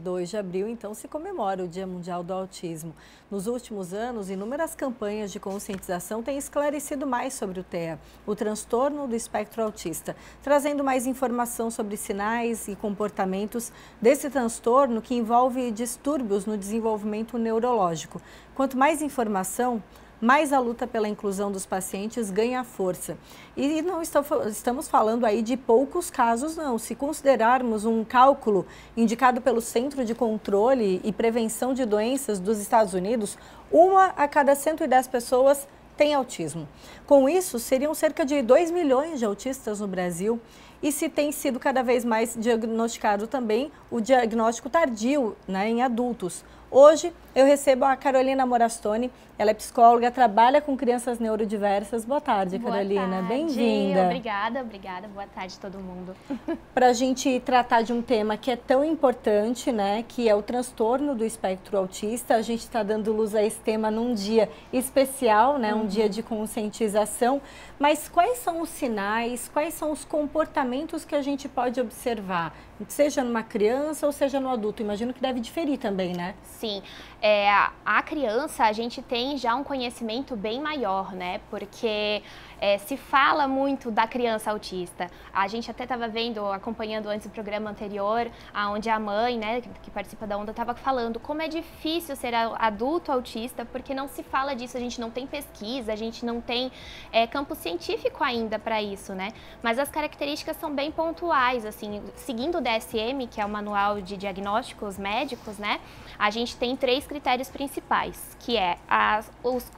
2 de abril, então, se comemora o Dia Mundial do Autismo. Nos últimos anos, inúmeras campanhas de conscientização têm esclarecido mais sobre o TEA, o transtorno do espectro autista, trazendo mais informação sobre sinais e comportamentos desse transtorno que envolve distúrbios no desenvolvimento neurológico. Quanto mais informação, mais a luta pela inclusão dos pacientes ganha força. E não estamos falando aí de poucos casos, não. Se considerarmos um cálculo indicado pelo Centro de Controle e Prevenção de Doenças dos Estados Unidos, 1 a cada 110 pessoas tem autismo. Com isso, seriam cerca de 2 milhões de autistas no Brasil. E se tem sido cada vez mais diagnosticado também o diagnóstico tardio, né, em adultos. Hoje eu recebo a Carolina Morastoni, ela é psicóloga, trabalha com crianças neurodiversas. Boa tarde, Carolina, bem-vinda. Obrigada, boa tarde a todo mundo. Para a gente tratar de um tema que é tão importante, né, que é o transtorno do espectro autista, a gente está dando luz a esse tema num dia especial, né, um dia de conscientização, mas quais são os sinais, quais são os comportamentos que a gente pode observar, seja numa criança ou seja no adulto? Imagino que deve diferir também, né? Sim, a criança a gente tem já um conhecimento bem maior, né? Porque se fala muito da criança autista. A gente até estava acompanhando antes o programa anterior, onde a mãe, né, que participa da Onda, estava falando como é difícil ser adulto autista, porque não se fala disso, a gente não tem pesquisa, a gente não tem campo científico ainda para isso, né? Mas as características são bem pontuais, assim, seguindo o DSM, que é o Manual de Diagnósticos Médicos, né? A gente tem 3 critérios principais, que é os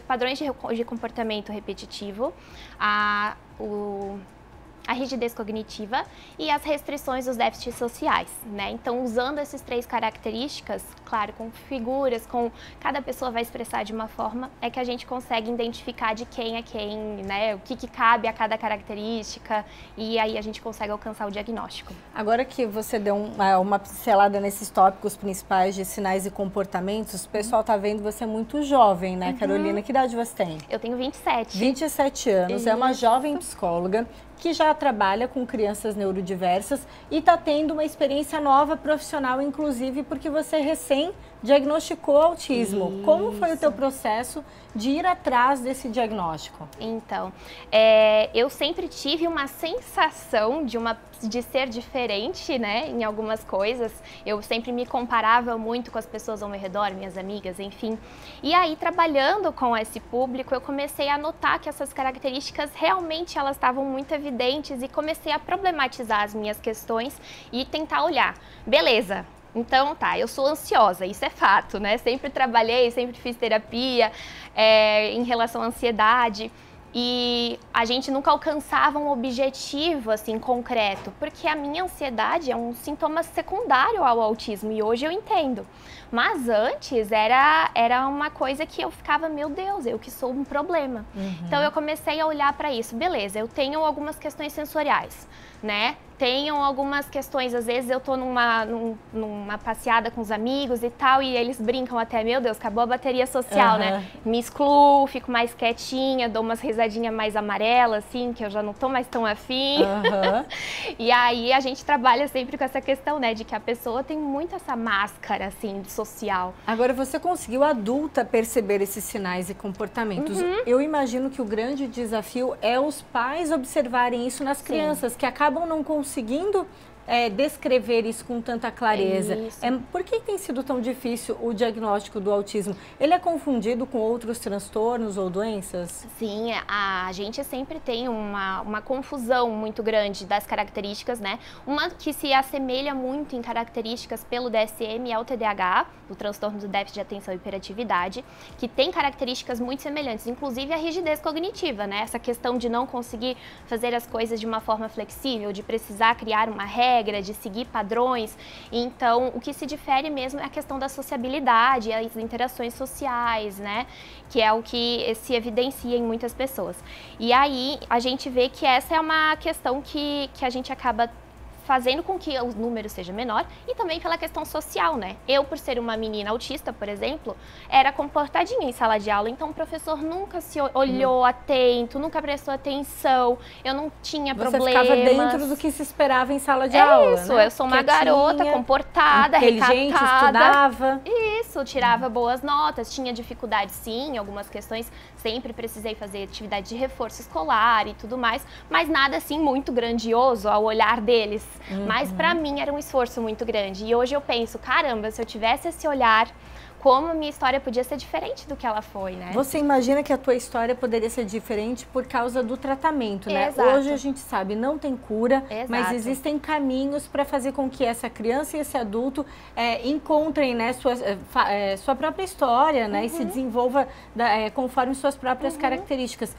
padrões de comportamento repetitivo, a rigidez cognitiva e as restrições dos déficits sociais, né? Então, usando essas 3 características, claro, com figuras, cada pessoa vai expressar de uma forma, é que a gente consegue identificar de quem é quem, né? O que cabe a cada característica, e aí a gente consegue alcançar o diagnóstico. Agora que você deu uma pincelada nesses tópicos principais de sinais e comportamentos, o pessoal está vendo você é muito jovem, né, Carolina? Que idade você tem? Eu tenho 27. 27 anos, Isso. É uma jovem psicóloga que já trabalha com crianças neurodiversas e está tendo uma experiência nova profissional, inclusive porque você recém diagnosticou autismo. Isso. Como foi o teu processo de ir atrás desse diagnóstico? Então, eu sempre tive uma sensação de ser diferente, né, em algumas coisas. Eu sempre me comparava muito com as pessoas ao meu redor, minhas amigas, enfim. E aí, trabalhando com esse público, eu comecei a notar que essas características realmente elas estavam muito evidentes e comecei a problematizar as minhas questões e tentar olhar. Beleza. Então, tá, eu sou ansiosa, isso é fato, né? Sempre trabalhei, sempre fiz terapia em relação à ansiedade. E a gente nunca alcançava um objetivo, assim, concreto, porque a minha ansiedade é um sintoma secundário ao autismo, e hoje eu entendo. Mas antes era uma coisa que eu ficava, meu Deus, eu que sou um problema. Então eu comecei a olhar para isso. Beleza, eu tenho algumas questões sensoriais, né? Tenho algumas questões, às vezes eu tô numa passeada com os amigos e tal, e eles brincam até, meu Deus, acabou a bateria social, né? Me excluo, fico mais quietinha, dou umas risadinhas mais amarelas, assim, que eu já não tô mais tão afim. E aí a gente trabalha sempre com essa questão, né, de que a pessoa tem muito essa máscara, assim, social. Agora, você conseguiu, adulta, perceber esses sinais e comportamentos. Eu imagino que o grande desafio é os pais observarem isso nas crianças, que acabam não conseguindo descrever isso com tanta clareza. Por que tem sido tão difícil o diagnóstico do autismo? Ele é confundido com outros transtornos ou doenças? Sim, a gente sempre tem uma confusão muito grande das características, né? Uma que se assemelha muito em características pelo DSM é o TDAH, o transtorno do déficit de atenção e hiperatividade, que tem características muito semelhantes, inclusive a rigidez cognitiva, né? Essa questão de não conseguir fazer as coisas de uma forma flexível, de precisar criar uma regra, de seguir padrões. Então, o que se difere mesmo é a questão da sociabilidade, as interações sociais, né? Que é o que se evidencia em muitas pessoas. E aí, a gente vê que essa é uma questão que a gente acaba fazendo com que o número seja menor e também pela questão social, né? Eu, por ser uma menina autista, por exemplo, era comportadinha em sala de aula, então o professor nunca se olhou atento, nunca prestou atenção, eu não tinha problemas. Você ficava dentro do que se esperava em sala de aula, isso, né? Eu sou uma garota comportada, inteligente, recatada. Estudava. Isso, tirava boas notas, tinha dificuldade sim, em algumas questões, sempre precisei fazer atividade de reforço escolar e tudo mais, mas nada assim muito grandioso ao olhar deles. Mas para mim era um esforço muito grande. E hoje eu penso, caramba, se eu tivesse esse olhar, como a minha história podia ser diferente do que ela foi, né? Você imagina que a tua história poderia ser diferente por causa do tratamento, né? Exato. Hoje a gente sabe, não tem cura, Exato. mas existem caminhos para fazer com que essa criança e esse adulto encontrem, né, sua própria história, né? E se desenvolva conforme suas próprias características.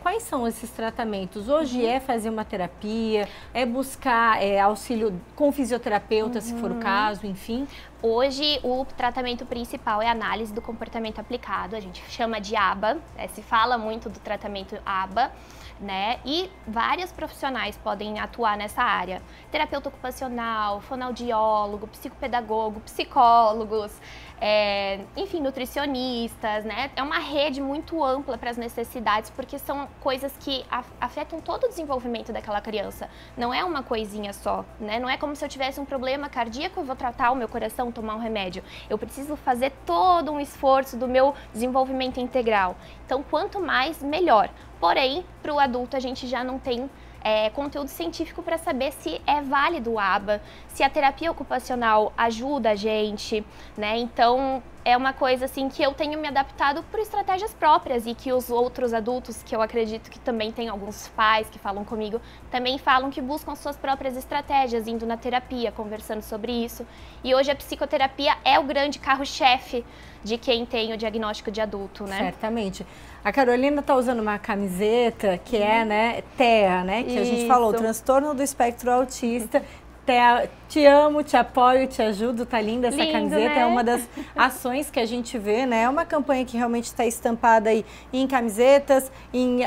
Quais são esses tratamentos? Hoje é fazer uma terapia, é buscar auxílio com fisioterapeuta, se for o caso, enfim. Hoje, o tratamento principal é a análise do comportamento aplicado, a gente chama de ABA, se fala muito do tratamento ABA, né? E vários profissionais podem atuar nessa área. Terapeuta ocupacional, fonoaudiólogo, psicopedagogo, psicólogos, enfim, nutricionistas, né? É uma rede muito ampla para as necessidades, porque são coisas que afetam todo o desenvolvimento daquela criança. Não é uma coisinha só, né? Não é como se eu tivesse um problema cardíaco, eu vou tratar o meu coração, tomar um remédio. Eu preciso fazer todo um esforço do meu desenvolvimento integral. Então, quanto mais, melhor. Porém, para o adulto, a gente já não tem conteúdo científico para saber se é válido o ABA, se a terapia ocupacional ajuda a gente, né? Então, é uma coisa assim que eu tenho me adaptado por estratégias próprias e que os outros adultos, que eu acredito que também tem alguns pais que falam comigo, também falam que buscam suas próprias estratégias, indo na terapia, conversando sobre isso. E hoje a psicoterapia é o grande carro-chefe de quem tem o diagnóstico de adulto, né? Certamente. A Carolina está usando uma camiseta que é, né, TEA, né? Que a gente falou, transtorno do espectro autista. Te amo, te apoio, te ajudo, tá linda essa camiseta, né? É uma das ações que a gente vê, né? É uma campanha que realmente está estampada aí em camisetas, em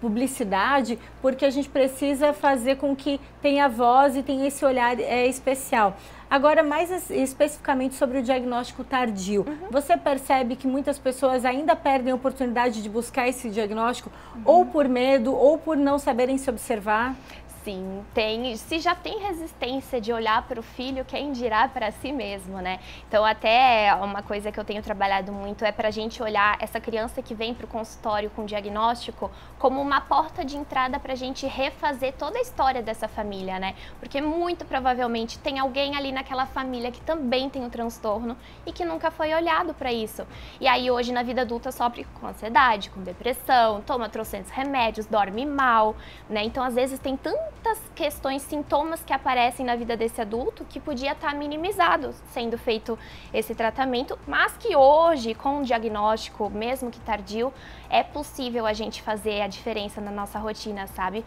publicidade, porque a gente precisa fazer com que tenha voz e tenha esse olhar especial. Agora, mais especificamente sobre o diagnóstico tardio, você percebe que muitas pessoas ainda perdem a oportunidade de buscar esse diagnóstico, ou por medo, ou por não saberem se observar? Sim, tem. Se já tem resistência de olhar para o filho, quem dirá para si mesmo, né? Então, até uma coisa que eu tenho trabalhado muito é para a gente olhar essa criança que vem para o consultório com diagnóstico como uma porta de entrada para a gente refazer toda a história dessa família, né? Porque muito provavelmente tem alguém ali naquela família que também tem um transtorno e que nunca foi olhado para isso. E aí, hoje, na vida adulta, sofre com ansiedade, com depressão, toma trocentos remédios, dorme mal, né? Então, às vezes, tem tantas questões, sintomas que aparecem na vida desse adulto que podia estar minimizado sendo feito esse tratamento, mas que hoje, com o diagnóstico, mesmo que tardio, é possível a gente fazer a diferença na nossa rotina, sabe?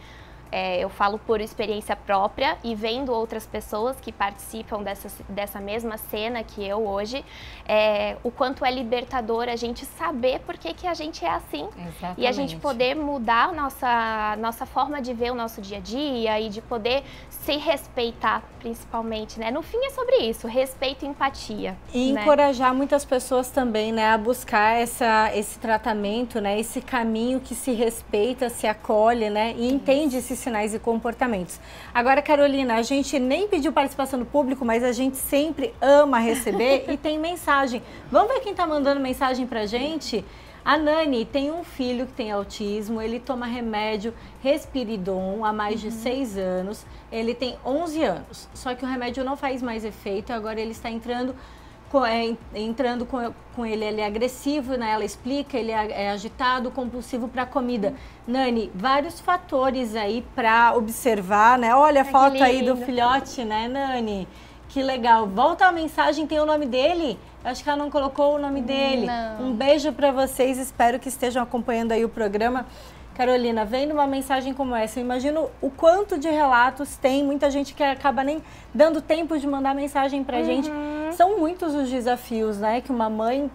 Eu falo por experiência própria e vendo outras pessoas que participam dessa mesma cena que eu hoje, o quanto é libertador a gente saber por que a gente é assim. Exatamente. E a gente poder mudar nossa forma de ver o nosso dia a dia e de poder se respeitar, principalmente, né? No fim é sobre isso, respeito e empatia. E né? Encorajar muitas pessoas também, né, a buscar esse tratamento, né, esse caminho que se respeita, se acolhe, né, e entende esses sinais e comportamentos. Agora, Carolina, a gente nem pediu participação do público, mas a gente sempre ama receber e tem mensagem. Vamos ver quem está mandando mensagem pra gente? A Nani tem um filho que tem autismo, ele toma remédio Respiridon há mais de 6 anos, ele tem 11 anos, só que o remédio não faz mais efeito, agora ele está entrando com ele é agressivo, né? Ela explica, ele é agitado, compulsivo para comida. Nani, vários fatores aí para observar, né? Olha a foto aí do filhote, né, Nani? Que legal. Volta a mensagem, tem o nome dele? Acho que ela não colocou o nome dele. Não. Um beijo para vocês, espero que estejam acompanhando aí o programa. Carolina, vendo uma mensagem como essa, eu imagino o quanto de relatos tem, muita gente que acaba nem dando tempo de mandar mensagem pra gente. São muitos os desafios, né, que uma mãe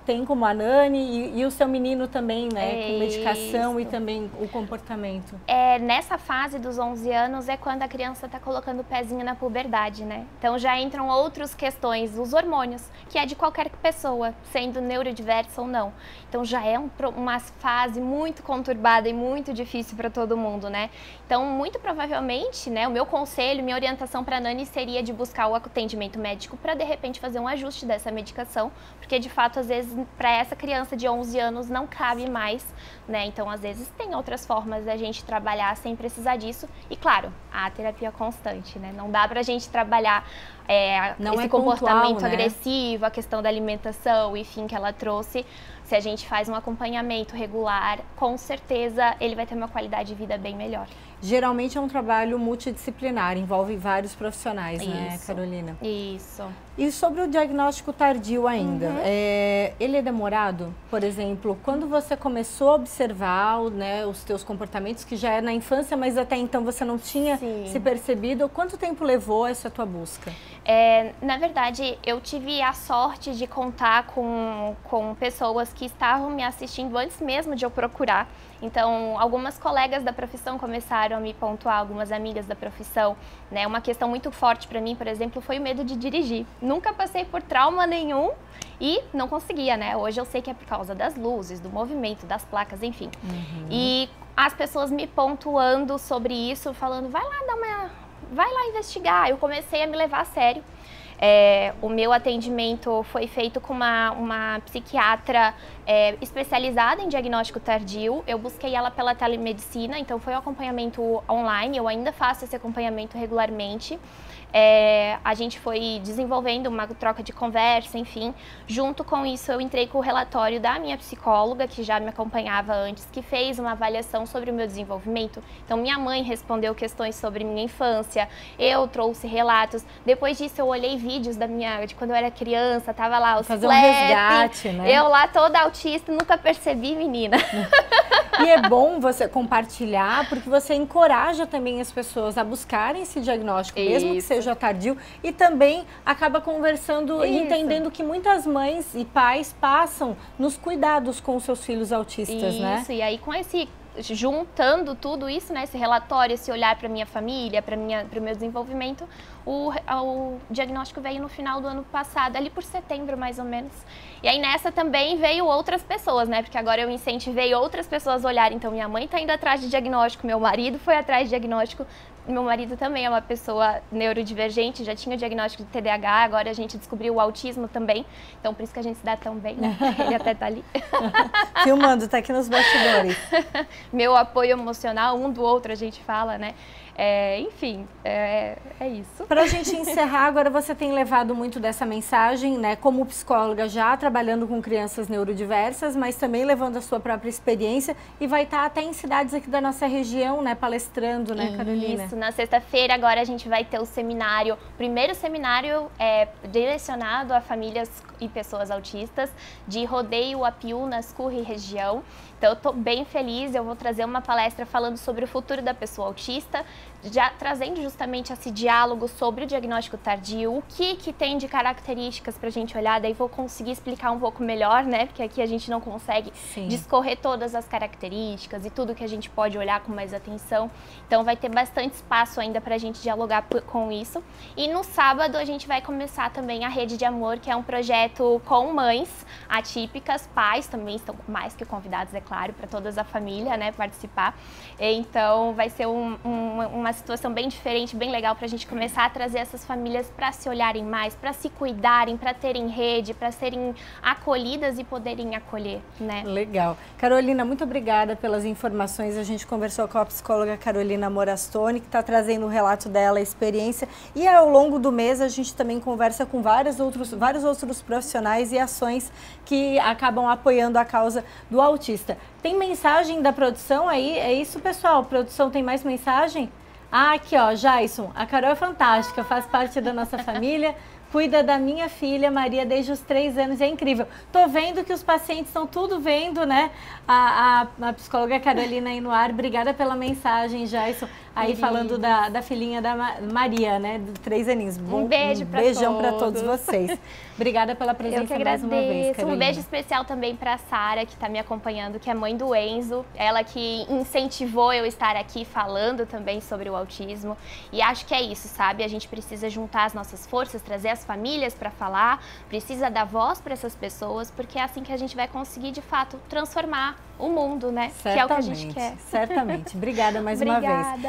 tem como a Nani e o seu menino também, né? Com medicação Isso. e também o comportamento. Nessa fase dos 11 anos é quando a criança está colocando o pezinho na puberdade, né? Então já entram outras questões, os hormônios, que é de qualquer pessoa, sendo neurodiversa ou não. Então já é uma fase muito conturbada e muito difícil para todo mundo, né? Então, muito provavelmente, né, o meu conselho, minha orientação para a Nani seria de buscar o atendimento médico para, de repente, fazer um ajuste dessa medicação, porque, de fato, às vezes, para essa criança de 11 anos não cabe mais, né? Então, às vezes, tem outras formas da gente trabalhar sem precisar disso. E, claro, a terapia constante, né? Não dá para a gente trabalhar esse comportamento pontual, né? agressivo, a questão da alimentação, enfim, que ela trouxe. Se a gente faz um acompanhamento regular, com certeza ele vai ter uma qualidade de vida bem melhor. Geralmente é um trabalho multidisciplinar, envolve vários profissionais, né, Isso. Carolina? Isso. E sobre o diagnóstico tardio ainda, ele é demorado? Por exemplo, quando você começou a observar, né, os teus comportamentos, que já é na infância, mas até então você não tinha se percebido, quanto tempo levou essa tua busca? Na verdade, eu tive a sorte de contar com pessoas que estavam me assistindo antes mesmo de eu procurar. Então, algumas colegas da profissão começaram a me pontuar, algumas amigas da profissão, né? Uma questão muito forte para mim, por exemplo, foi o medo de dirigir. Nunca passei por trauma nenhum e não conseguia, né? Hoje eu sei que é por causa das luzes, do movimento, das placas, enfim. E as pessoas me pontuando sobre isso, falando, vai lá investigar. Eu comecei a me levar a sério. O meu atendimento foi feito com uma psiquiatra especializada em diagnóstico tardio. Eu busquei ela pela telemedicina, então foi um acompanhamento online. Eu ainda faço esse acompanhamento regularmente. A gente foi desenvolvendo uma troca de conversa, enfim. Junto com isso, eu entrei com o relatório da minha psicóloga, que já me acompanhava antes, que fez uma avaliação sobre o meu desenvolvimento. Então, minha mãe respondeu questões sobre minha infância, eu trouxe relatos. Depois disso, eu olhei vídeos de quando eu era criança, tava lá os fazer um resgate, né? Eu lá toda autista, nunca percebi, menina. E é bom você compartilhar, porque você encoraja também as pessoas a buscarem esse diagnóstico, mesmo que seja tardio, e também acaba conversando e entendendo que muitas mães e pais passam nos cuidados com os seus filhos autistas, né? Isso, e aí juntando tudo isso, né, esse relatório, esse olhar para minha família, para o meu desenvolvimento, o diagnóstico veio no final do ano passado, ali por setembro mais ou menos. E aí nessa também veio outras pessoas, né, porque agora eu incentivei outras pessoas a olharem. Então minha mãe está indo atrás de diagnóstico, meu marido foi atrás de diagnóstico. Meu marido também é uma pessoa neurodivergente, já tinha o diagnóstico de TDAH, agora a gente descobriu o autismo também. Então, por isso que a gente se dá tão bem, né? Ele até tá ali. Filmando, tá aqui nos bastidores. Meu apoio emocional, um do outro a gente fala, né? Enfim, é isso. Para a gente encerrar, agora você tem levado muito dessa mensagem, né? Como psicóloga já trabalhando com crianças neurodiversas, mas também levando a sua própria experiência e vai estar até em cidades aqui da nossa região, né? Palestrando, né, Carolina? Isso, na sexta-feira agora a gente vai ter o seminário, o primeiro seminário direcionado a famílias e pessoas autistas de Rodeio a Piúnas, Curri região. Então eu estou bem feliz, eu vou trazer uma palestra falando sobre o futuro da pessoa autista, já trazendo justamente esse diálogo sobre o diagnóstico tardio, o que tem de características para a gente olhar, daí vou conseguir explicar um pouco melhor, né? Porque aqui a gente não consegue discorrer todas as características e tudo que a gente pode olhar com mais atenção. Então vai ter bastante espaço ainda para a gente dialogar com isso. E no sábado a gente vai começar também a Rede de Amor, que é um projeto com mães atípicas, pais também estão mais que convidados, é claro, para toda a família, né, participar. Então vai ser uma situação bem diferente, bem legal para a gente começar a trazer essas famílias para se olharem mais, para se cuidarem, para terem rede, para serem acolhidas e poderem acolher, né? Legal. Carolina, muito obrigada pelas informações. A gente conversou com a psicóloga Carolina Morastoni, que está trazendo o relato dela, a experiência. E ao longo do mês a gente também conversa com vários outros profissionais e ações que acabam apoiando a causa do autista. Tem mensagem da produção aí? É isso, pessoal? A produção tem mais mensagem? Ah, aqui ó, Jason, a Carol é fantástica, faz parte da nossa família, cuida da minha filha Maria desde os 3 anos, é incrível. Tô vendo que os pacientes estão tudo vendo, né? A psicóloga Carolina aí no ar, obrigada pela mensagem, Jason, aí falando da filhinha da Maria, né? De 3 aninhos. Um beijo pra beijão para todos vocês. Obrigada pela presença mais uma vez, Carolina. Um beijo especial também para a Sara, que está me acompanhando, que é mãe do Enzo. Ela que incentivou eu estar aqui falando também sobre o autismo. E acho que é isso, sabe? A gente precisa juntar as nossas forças, trazer as famílias para falar, precisa dar voz para essas pessoas, porque é assim que a gente vai conseguir, de fato, transformar o mundo, né? Certamente, que é o que a gente quer. Certamente. Obrigada mais uma vez.